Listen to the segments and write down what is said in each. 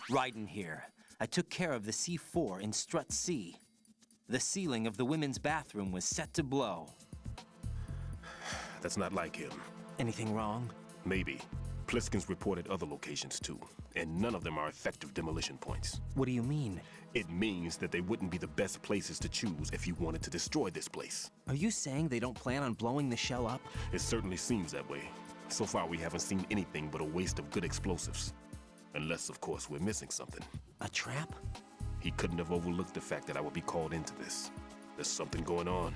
Raiden here. I took care of the C4 in Strut C. The ceiling of the women's bathroom was set to blow. That's not like him. Anything wrong? Maybe. Pliskin's reported other locations too, and none of them are effective demolition points. What do you mean? It means that they wouldn't be the best places to choose if you wanted to destroy this place. Are you saying they don't plan on blowing the shell up? It certainly seems that way. So far, we haven't seen anything but a waste of good explosives. Unless, of course, we're missing something. A trap? He couldn't have overlooked the fact that I would be called into this. There's something going on.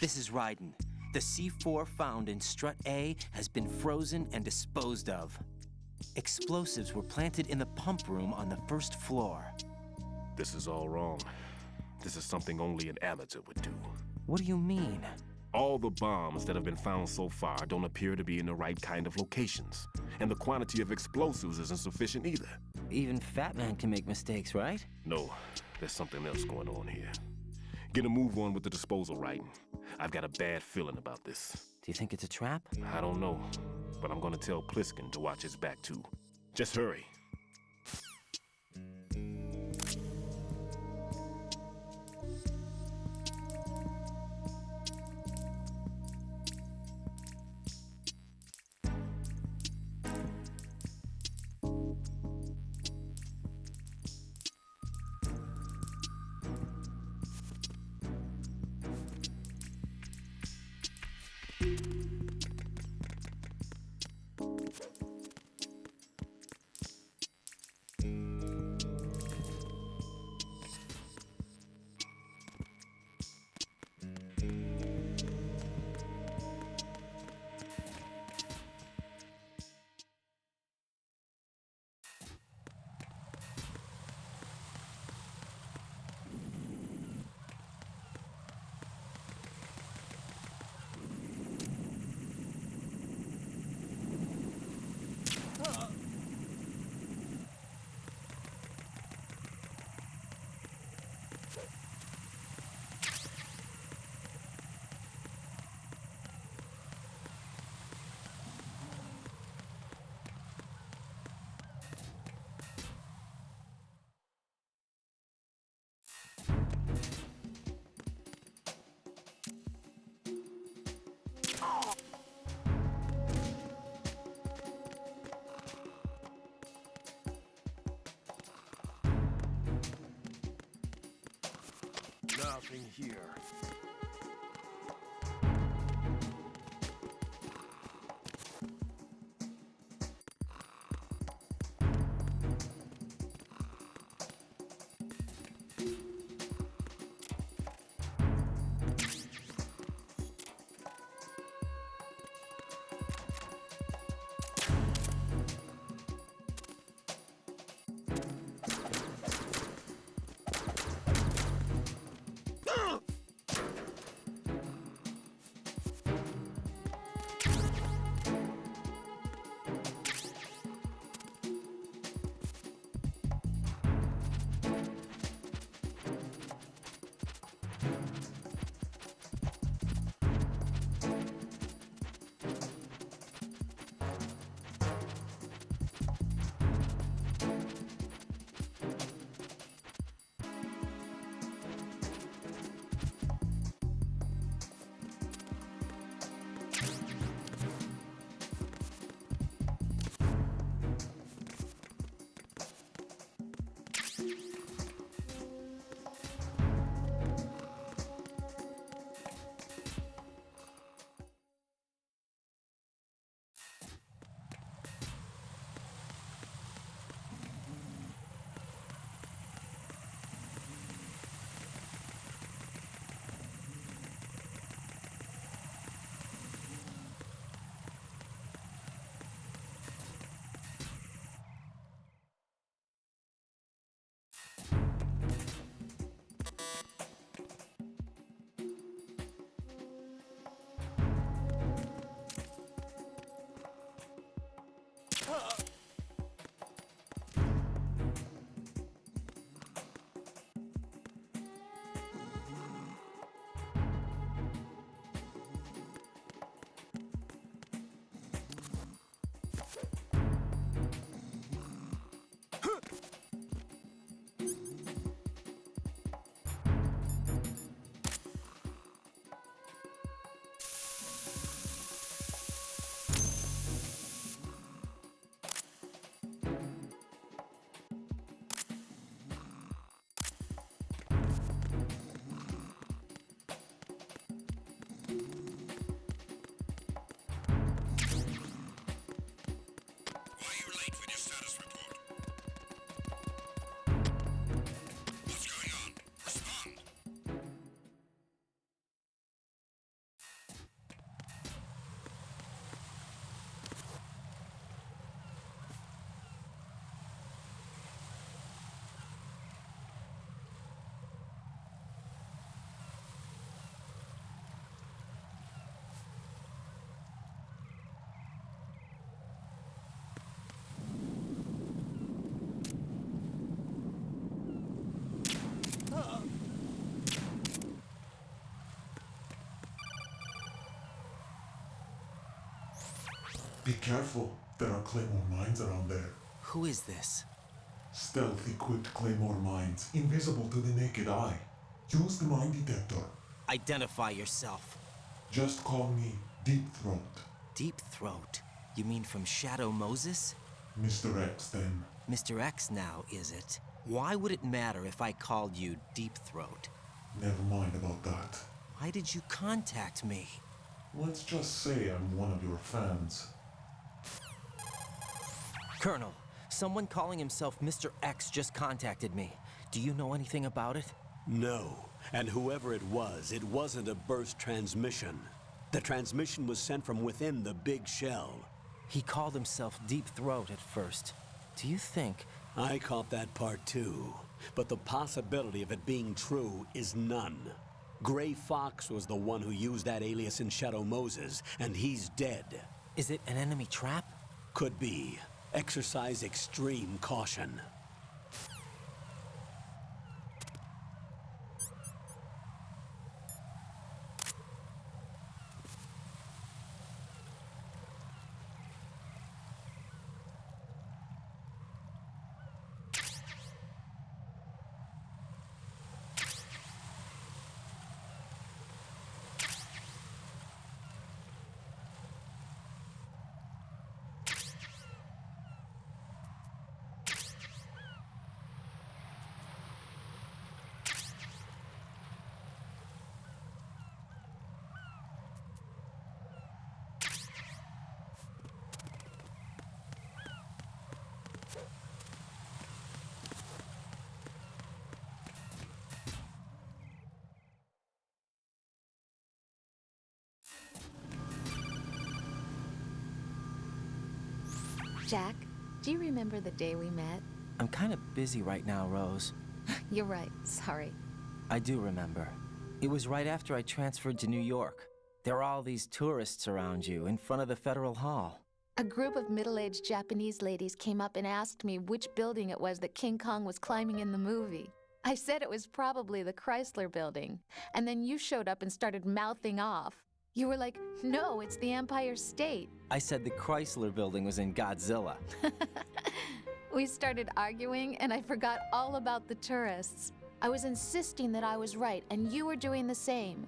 This is Raiden. The C4 found in Strut A has been frozen and disposed of. Explosives were planted in the pump room on the first floor. This is all wrong. This is something only an amateur would do. What do you mean? All the bombs that have been found so far don't appear to be in the right kind of locations. And the quantity of explosives isn't sufficient either. Even Fat Man can make mistakes, right? No, there's something else going on here. Get a move on with the disposal, Raiden. I've got a bad feeling about this. Do you think it's a trap? I don't know, but I'm gonna tell Pliskin to watch his back too. Just hurry. nothing here. Be careful, there are claymore mines around there. Who is this? Stealth equipped claymore mines, invisible to the naked eye. Use the mine detector. Identify yourself. Just call me Deep Throat. Deep Throat? You mean from Shadow Moses? Mr. X, then. Mr. X now, is it? Why would it matter if I called you Deep Throat? Never mind about that. Why did you contact me? Let's just say I'm one of your fans. Colonel, someone calling himself Mr. X just contacted me. Do you know anything about it? No, and whoever it wasn't a burst transmission. The transmission was sent from within the big shell. He called himself Deep Throat at first. Do you think... I caught that part too, but the possibility of it being true is none. Gray Fox was the one who used that alias in Shadow Moses, and he's dead. Is it an enemy trap? Could be. Exercise extreme caution. Jack, do you remember the day we met? I'm kind of busy right now, Rose. You're right, sorry. I do remember. It was right after I transferred to New York. There are all these tourists around you in front of the Federal Hall. A group of middle-aged Japanese ladies came up and asked me which building it was that King Kong was climbing in the movie. I said it was probably the Chrysler Building, and then you showed up and started mouthing off. You were like, no, it's the Empire State. I said the Chrysler Building was in Godzilla. We started arguing, and I forgot all about the tourists. I was insisting that I was right, and you were doing the same.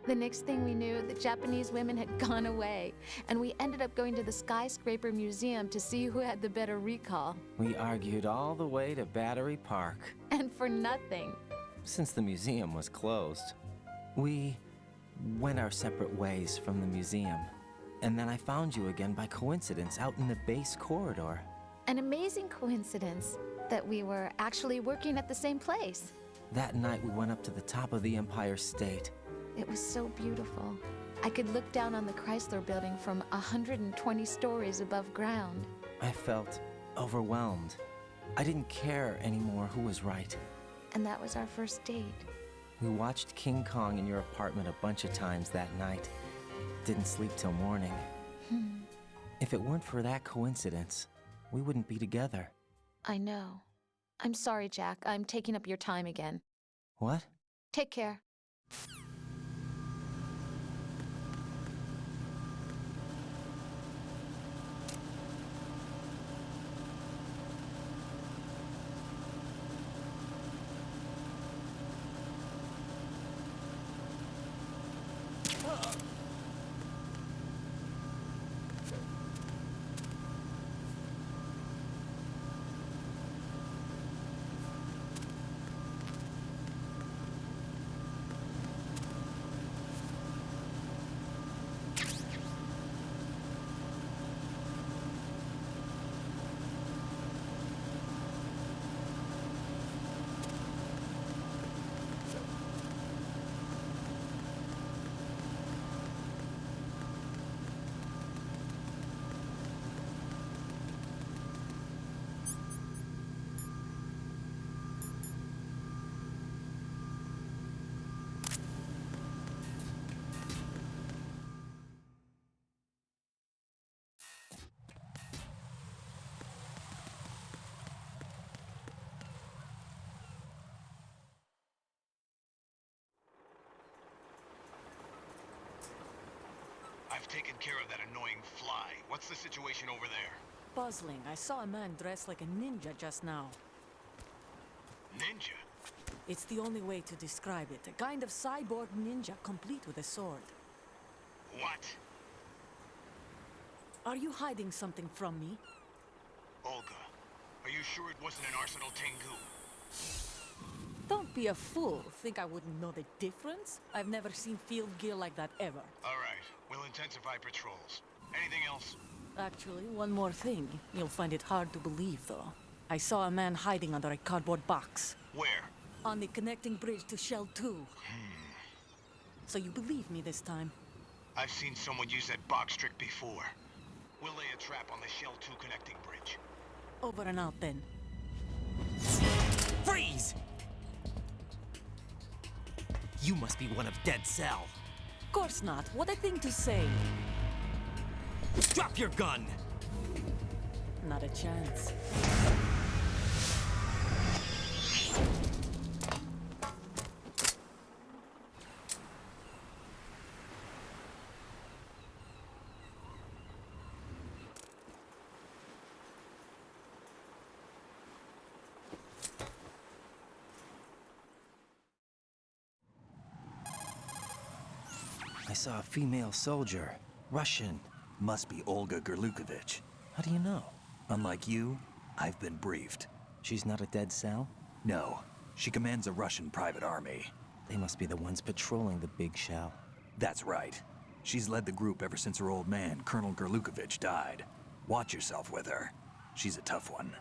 The next thing we knew, the Japanese women had gone away, and we ended up going to the Skyscraper Museum to see who had the better recall. We argued all the way to Battery Park. And for nothing. Since the museum was closed, we went our separate ways from the museum. And then I found you again by coincidence out in the base corridor. An amazing coincidence that we were actually working at the same place. That night we went up to the top of the Empire State. It was so beautiful. I could look down on the Chrysler Building from 120 stories above ground. I felt overwhelmed. I didn't care anymore who was right. And that was our first date. We watched King Kong in your apartment a bunch of times that night. Didn't sleep till morning. If it weren't for that coincidence, we wouldn't be together. I know. I'm sorry, Jack. I'm taking up your time again. What? Take care. I've taken care of that annoying fly. What's the situation over there? Puzzling. I saw a man dressed like a ninja just now. Ninja? It's the only way to describe it. A kind of cyborg ninja, complete with a sword. What? Are you hiding something from me? Olga, are you sure it wasn't an Arsenal Tengu? Don't be a fool. Think I wouldn't know the difference? I've never seen field gear like that ever. All right, we'll intensify patrols. Anything else? Actually, one more thing. You'll find it hard to believe, though. I saw a man hiding under a cardboard box. Where? On the connecting bridge to Shell 2. So you believe me this time? I've seen someone use that box trick before. We'll lay a trap on the Shell 2 connecting bridge. Over and out, then. Freeze! You must be one of Dead Cell. Of course not. What a thing to say. Drop your gun! Not a chance. I saw a female soldier. Russian. Must be Olga Gerlukovich. How do you know? Unlike you, I've been briefed. She's not a Dead Cell? No, she commands a Russian private army. They must be the ones patrolling the big shell. That's right. She's led the group ever since her old man, Colonel Gerlukovich, died. Watch yourself with her. She's a tough one.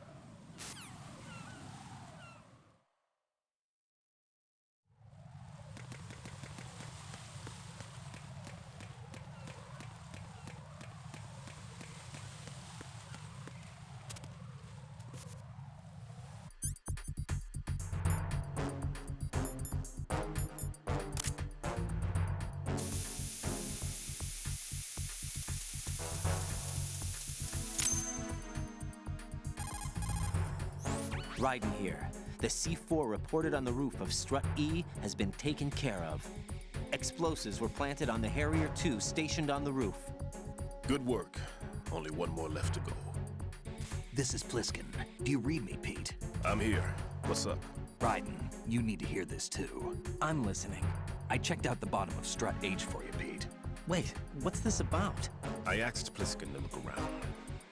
Raiden here. The C4 reported on the roof of Strut E has been taken care of. Explosives were planted on the Harrier 2 stationed on the roof. Good work. Only one more left to go. This is Pliskin. Do you read me, Pete? I'm here. What's up? Raiden, you need to hear this too. I'm listening. I checked out the bottom of Strut H for you, Pete. Wait, what's this about? I asked Pliskin to look around.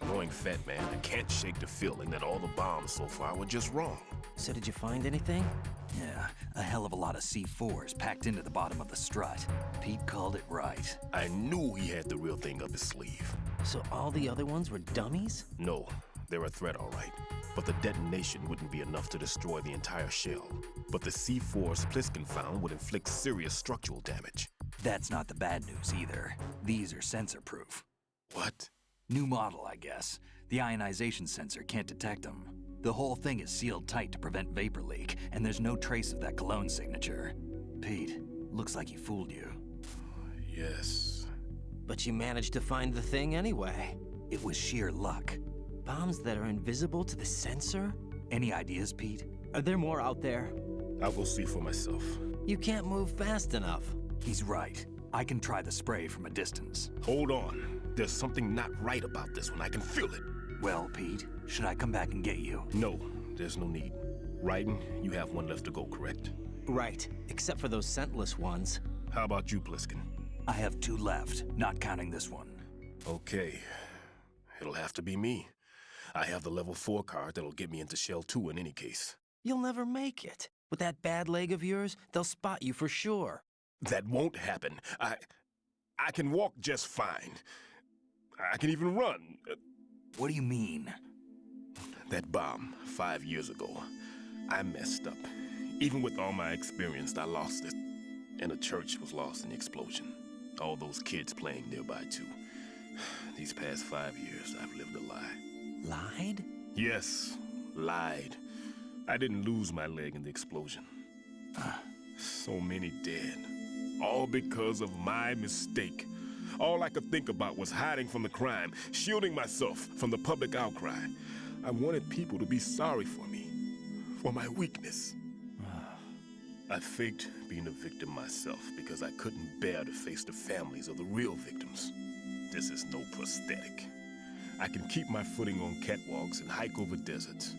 Knowing Fat Man, I can't shake the feeling that all the bombs so far were just wrong. So did you find anything? Yeah, a hell of a lot of C4s packed into the bottom of the strut. Pete called it right. I knew he had the real thing up his sleeve. So all the other ones were dummies? No, they're a threat, all right. But the detonation wouldn't be enough to destroy the entire shell. But the C4s Pliskin found would inflict serious structural damage. That's not the bad news either. These are sensor-proof. What? New model, I guess. The ionization sensor can't detect them. The whole thing is sealed tight to prevent vapor leak, and there's no trace of that cologne signature. Pete, looks like he fooled you. Yes. But you managed to find the thing anyway. It was sheer luck. Bombs that are invisible to the sensor? Any ideas, Pete? Are there more out there? I'll go see for myself. You can't move fast enough. He's right. I can try the spray from a distance. Hold on. There's something not right about this one. I can feel it. Well, Pete, should I come back and get you? No, there's no need. Raiden, you have one left to go, correct? Right, except for those scentless ones. How about you, Pliskin? I have 2 left, not counting this one. Okay. It'll have to be me. I have the level 4 card that'll get me into Shell 2 in any case. You'll never make it. With that bad leg of yours, they'll spot you for sure. That won't happen. I can walk just fine. I can even run. What do you mean? That bomb 5 years ago, I messed up. Even with all my experience, I lost it. And the church was lost in the explosion. All those kids playing nearby, too. These past 5 years, I've lived a lie. Lied? Yes, lied. I didn't lose my leg in the explosion. So many dead. All because of my mistake. All I could think about was hiding from the crime, shielding myself from the public outcry. I wanted people to be sorry for me, for my weakness. I faked being a victim myself because I couldn't bear to face the families of the real victims. This is no prosthetic. I can keep my footing on catwalks and hike over deserts.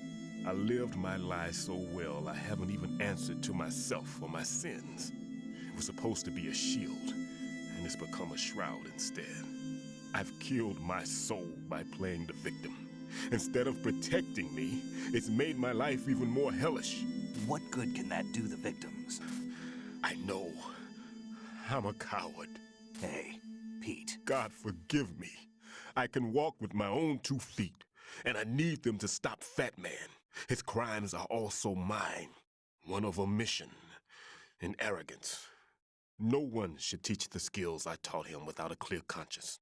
I lived my life so well I haven't even answered to myself for my sins. It was supposed to be a shield, and it's become a shroud instead. I've killed my soul by playing the victim. Instead of protecting me, it's made my life even more hellish. What good can that do the victims? I know. I'm a coward. Hey, Pete. God forgive me. I can walk with my own 2 feet, and I need them to stop Fat Man. His crimes are also mine. One of omission and arrogance. No one should teach the skills I taught him without a clear conscience.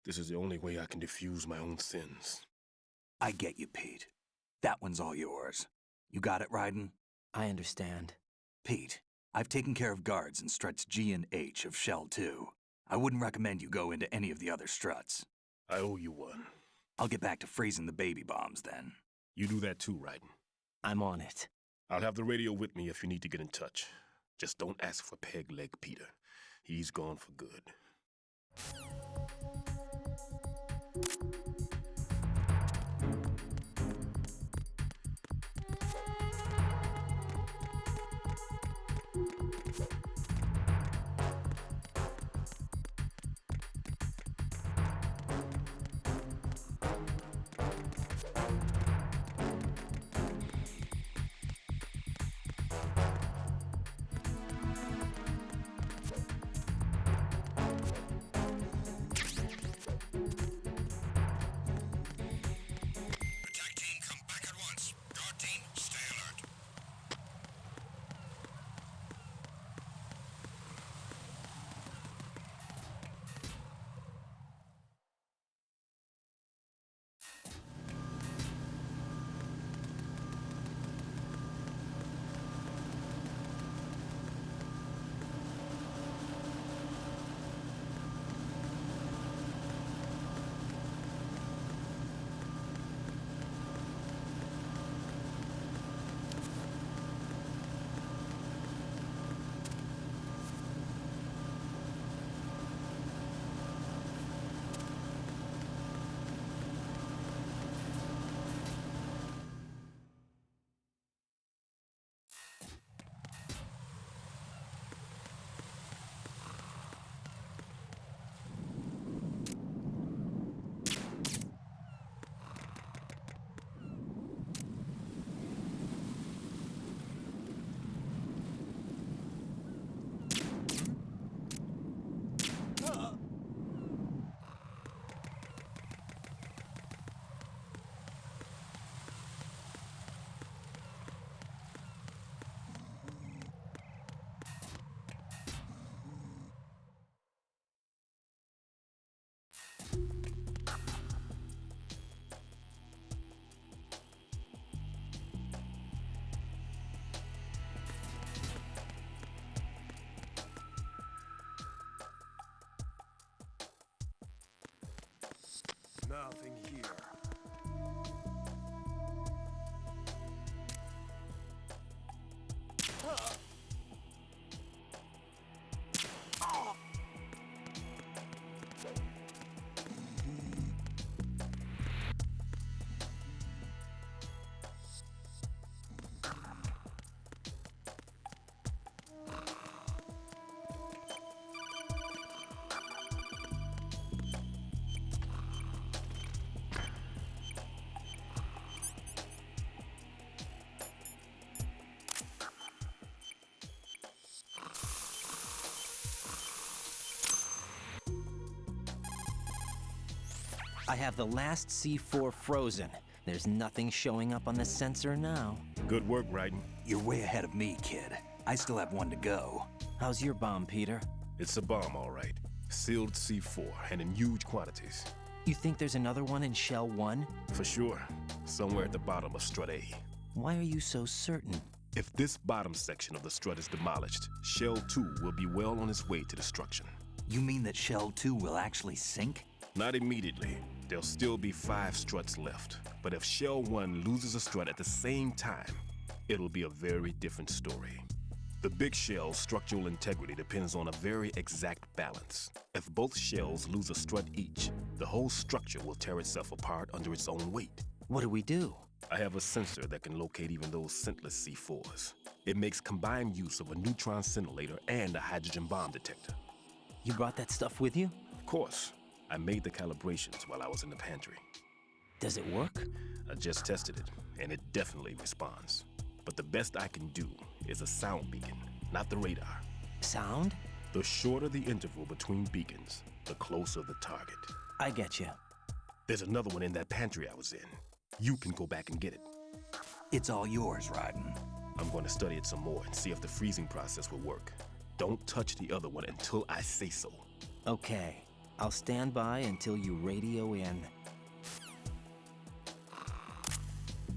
This is the only way I can diffuse my own sins. I get you, Pete. That one's all yours. You got it, Raiden? I understand. Pete, I've taken care of guards in struts G and H of Shell 2. I wouldn't recommend you go into any of the other struts. I owe you one. I'll get back to freezing the baby bombs then. You do that too, Raiden. I'm on it. I'll have the radio with me if you need to get in touch. Just don't ask for Peg Leg Peter. He's gone for good. Nothing here. I have the last C4 frozen. There's nothing showing up on the sensor now. Good work, Raiden. You're way ahead of me, kid. I still have one to go. How's your bomb, Peter? It's a bomb, all right. Sealed C4, and in huge quantities. You think there's another one in Shell 1? For sure. Somewhere at the bottom of Strut A. Why are you so certain? If this bottom section of the strut is demolished, Shell 2 will be well on its way to destruction. You mean that Shell 2 will actually sink? Not immediately. There'll still be 5 struts left. But if Shell 1 loses a strut at the same time, it'll be a very different story. The big shell's structural integrity depends on a very exact balance. If both shells lose a strut each, the whole structure will tear itself apart under its own weight. What do we do? I have a sensor that can locate even those scentless C4s. It makes combined use of a neutron scintillator and a hydrogen bomb detector. You brought that stuff with you? Of course. I made the calibrations while I was in the pantry. Does it work? I just tested it, and it definitely responds. But the best I can do is a sound beacon, not the radar. Sound? The shorter the interval between beacons, the closer the target. I get you. There's another one in that pantry I was in. You can go back and get it. It's all yours, Raiden. I'm going to study it some more and see if the freezing process will work. Don't touch the other one until I say so. Okay. I'll stand by until you radio in.